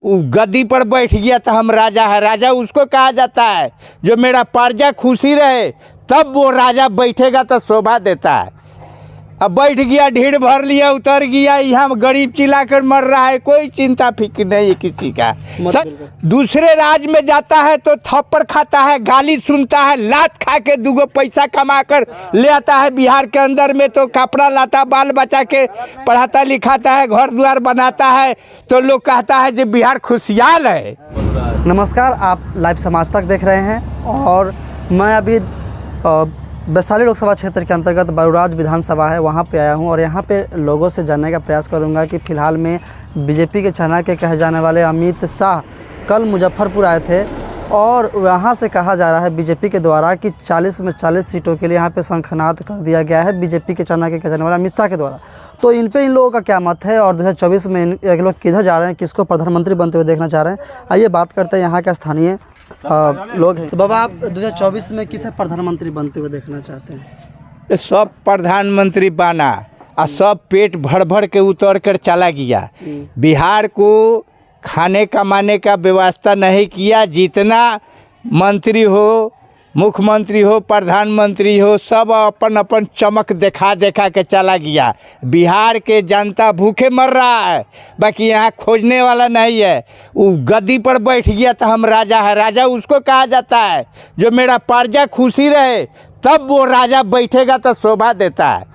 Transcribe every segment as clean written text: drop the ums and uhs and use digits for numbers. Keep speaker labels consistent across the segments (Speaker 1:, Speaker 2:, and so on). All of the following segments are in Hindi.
Speaker 1: वो गद्दी पर बैठ गया तो हम राजा है। राजा उसको कहा जाता है जो मेरा प्रजा खुशी रहे तब वो राजा बैठेगा तो शोभा देता है। अब बैठ गया, ढीढ़ भर लिया, उतर गया, यहाँ गरीब चिल्लाकर मर रहा है, कोई चिंता फिक्र नहीं है किसी का। दूसरे राज्य में जाता है तो थप्पड़ खाता है, गाली सुनता है, लात खा के दूगो पैसा कमा कर ले आता है। बिहार के अंदर में तो कपड़ा लाता, बाल बच्चा के पढ़ाता लिखाता है, घर द्वार बनाता है, तो लोग कहता है जो बिहार खुशहाल है।
Speaker 2: नमस्कार, आप लाइव समाज तक देख रहे हैं और मैं अभी वैशाली लोकसभा क्षेत्र के अंतर्गत बरुराज विधानसभा है, वहाँ पे आया हूँ और यहाँ पे लोगों से जानने का प्रयास करूँगा कि फ़िलहाल में बीजेपी के चना के कहे जाने वाले अमित शाह कल मुजफ्फरपुर आए थे और वहाँ से कहा जा रहा है बीजेपी के द्वारा कि 40 में 40 सीटों के लिए यहाँ पे शंखनाद कर दिया गया है बीजेपी के चना के कहे जाने वाले अमित शाह के द्वारा। तो इन लोगों का क्या मत है और 2024 में ये लोग किधर जा रहे हैं, किसको प्रधानमंत्री बनते हुए देखना चाह रहे हैं, आइए बात करते हैं यहाँ के स्थानीय लोग हैं। तो बाबा, आप 2024 में किसे प्रधानमंत्री बनते हुए देखना चाहते हैं?
Speaker 1: सब प्रधानमंत्री बना और सब पेट भर भर के उतर कर चला गया। बिहार को खाने कमाने का व्यवस्था नहीं किया। जितना मंत्री हो, मुख्यमंत्री हो, प्रधानमंत्री हो, सब अपन अपन चमक देखा के चला गया। बिहार के जनता भूखे मर रहा है, बाकी यहाँ खोजने वाला नहीं है। वो गद्दी पर बैठ गया तो हम राजा है। राजा उसको कहा जाता है जो मेरा प्रजा खुशी रहे तब वो राजा बैठेगा तो शोभा देता है।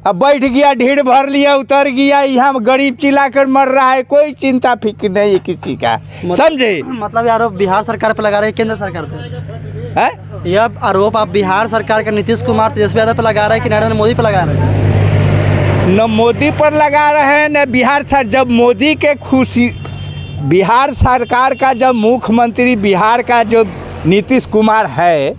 Speaker 1: अब बैठ गया, ढीढ़ भर लिया, उतर गया, यहाँ गरीब चिल्लाकर मर रहा है, कोई चिंता फिक्र नहीं है किसी का। समझे?
Speaker 2: मतलब आरोप बिहार सरकार पे लगा रहे हैं, केंद्र सरकार पे
Speaker 1: है?
Speaker 2: यह आरोप आप बिहार सरकार के नीतीश कुमार तेजस्वी यादव पे लगा रहे हैं कि नरेंद्र मोदी पे लगा रहे हैं?
Speaker 1: न मोदी पर लगा रहे हैं न बिहार सर। जब मोदी के खुशी, बिहार सरकार का जब मुख्यमंत्री बिहार का जो नीतीश कुमार है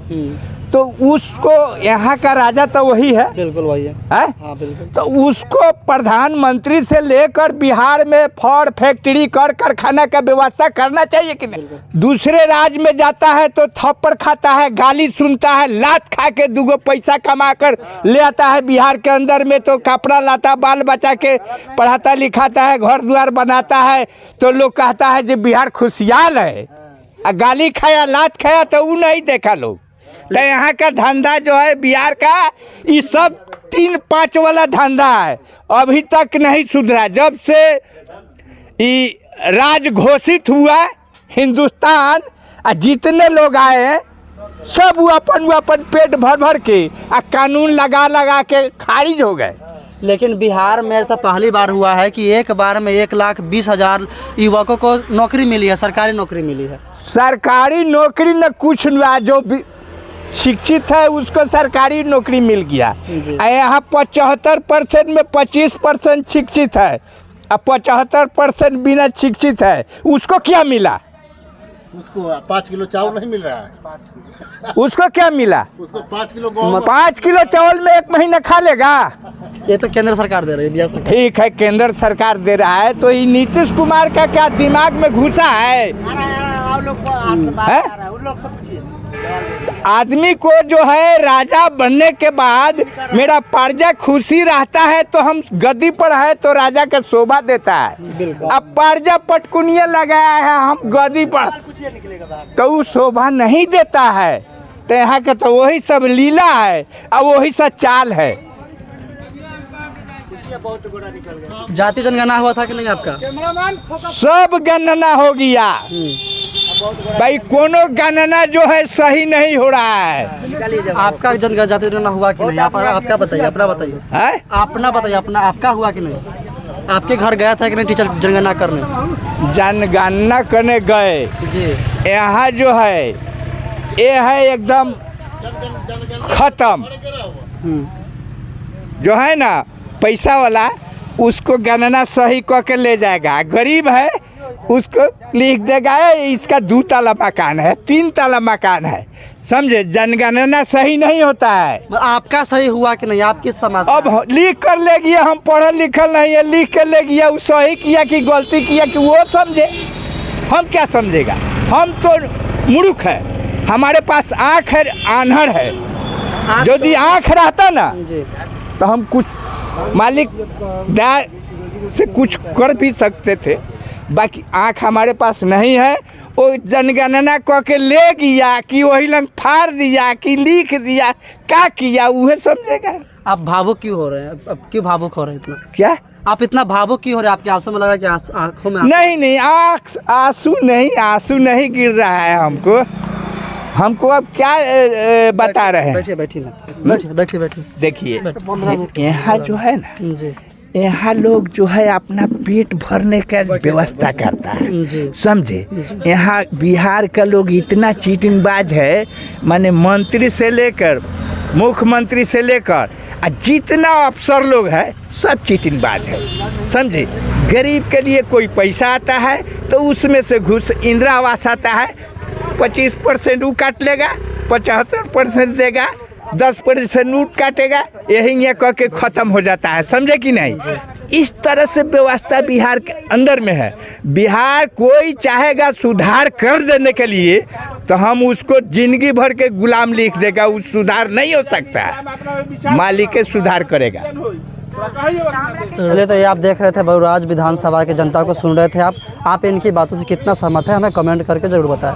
Speaker 1: तो उसको यहाँ का राजा तो वही है।
Speaker 2: बिल्कुल वही है। हाँ, बिल्कुल।
Speaker 1: तो उसको प्रधानमंत्री से लेकर बिहार में फॉर फैक्ट्री कर कारखाना का व्यवस्था करना चाहिए कि नहीं? दूसरे राज्य में जाता है तो थप्पड़ खाता है, गाली सुनता है, लात खा के दूगो पैसा कमा कर ले आता है। बिहार के अंदर में तो कपड़ा लाता, बाल बच्चा के पढ़ाता लिखाता है, घर द्वार बनाता है, तो लोग कहता है जो बिहार खुशहाल है। गाली खाया, लात खाया तो वो नहीं देखा लोग। तो यहाँ का धंधा जो है बिहार का, ये सब 3-5 वाला धंधा है, अभी तक नहीं सुधरा। जब से ये राज घोषित हुआ हिंदुस्तान, जितने लोग आए हैं सब वो अपन पेट भर भर के कानून लगा के खारिज हो गए।
Speaker 2: लेकिन बिहार में ऐसा पहली बार हुआ है कि एक बार में 1,20,000 युवकों को नौकरी मिली है, सरकारी नौकरी मिली है।
Speaker 1: सरकारी नौकरी न कुछ हुआ, जो शिक्षित है उसको सरकारी नौकरी मिल गया। यहाँ 75% में 25% शिक्षित है और 75% बिना शिक्षित है। उसको क्या मिला?
Speaker 3: उसको 5 किलो चावल नहीं मिल रहा है।
Speaker 1: उसको क्या मिला?
Speaker 3: उसको 5
Speaker 1: किलो चावल में 1 महीना खा लेगा।
Speaker 2: ये तो केंद्र सरकार दे रही है।
Speaker 1: ठीक है, केंद्र सरकार दे रहा है, तो ये नीतीश कुमार का क्या दिमाग में घुसा है? आदमी को जो है राजा बनने के बाद मेरा प्रजा खुशी रहता है तो हम गद्दी पर है तो राजा का शोभा देता है। अब प्रजा पटकुनिया लगाया है हम गद्दी पर तो वो शोभा नहीं देता है। तो यहाँ का तो वही सब लीला है और वही सब चाल है।
Speaker 2: जाति जनगणना हुआ था कि नहीं आपका?
Speaker 1: सब गणना हो गया भाई, कोनो गणना जो है सही नहीं हो रहा है।
Speaker 2: आपका जाति जनगणना हुआ कि नहीं? आपका बताइए, अपना बताइए, अपना बताइए, अपना आपका हुआ कि नहीं? आपके घर गया था कि नहीं टीचर जनगणना करने?
Speaker 1: जनगणना करने गए
Speaker 2: जी।
Speaker 1: यहाँ जो है ये है एकदम खत्म। जो है ना पैसा वाला उसको गणना सही करके ले जाएगा, गरीब है उसको लिख देगा इसका 2 ताला मकान है, 3 ताला मकान है। समझे? जनगणना सही नहीं होता है।
Speaker 2: आपका सही हुआ कि नहीं? आप किस समाज?
Speaker 1: अब लिख कर ले गया, हम पढ़ल लिखल नहीं है, लिख कर ले गया, वो सही किया कि गलती किया कि वो समझे, हम क्या समझेगा? हम तो मूर्ख है, हमारे पास आँख है, आन्हर है। यदि आँख रहता ना तो हम कुछ मालिक से कुछ कर भी सकते थे, बाकी आँख हमारे पास नहीं है। वो जनगणना कह के ले गया कि वही लंग फाड़ दिया कि लिख दिया, क्या किया वह समझेगा।
Speaker 2: आप भावुक क्यों हो रहे हैं? अब क्यों भावुक हो रहे हैं इतना?
Speaker 1: क्या
Speaker 2: आप इतना भावुक क्यों हो रहे हैं? आपके आंसू में लगा कि आंखों में
Speaker 1: नहीं आंसू नहीं गिर रहा है हमको अब क्या बता रहे हैं।
Speaker 2: बैठिए।
Speaker 1: देखिए यहाँ जो है ना,
Speaker 2: जी
Speaker 1: यहाँ लोग जो है अपना पेट भरने का व्यवस्था करता है,
Speaker 2: जी
Speaker 1: समझे। यहाँ बिहार का लोग इतना चीटिंगबाज है, माने मंत्री से लेकर मुख्यमंत्री से लेकर जितना अफसर लोग है सब चीटिंगबाज है, समझे। गरीब के लिए कोई पैसा आता है तो उसमें से घुस इंदिरा आवास आता है, 25% वो काट लेगा, 75% देगा, 10% नोट काटेगा, यही ये कह के ख़त्म हो जाता है, समझे कि नहीं। इस तरह से व्यवस्था बिहार के अंदर में है। बिहार कोई चाहेगा सुधार कर देने के लिए तो हम उसको जिंदगी भर के गुलाम लिख देगा, वो सुधार नहीं हो सकता है, मालिक के सुधार करेगा।
Speaker 2: चलिए, तो ये आप देख रहे थे बरूराज विधानसभा के जनता को सुन रहे थे आप इनकी बातों से कितना सहमत है हमें कमेंट करके ज़रूर बताएं।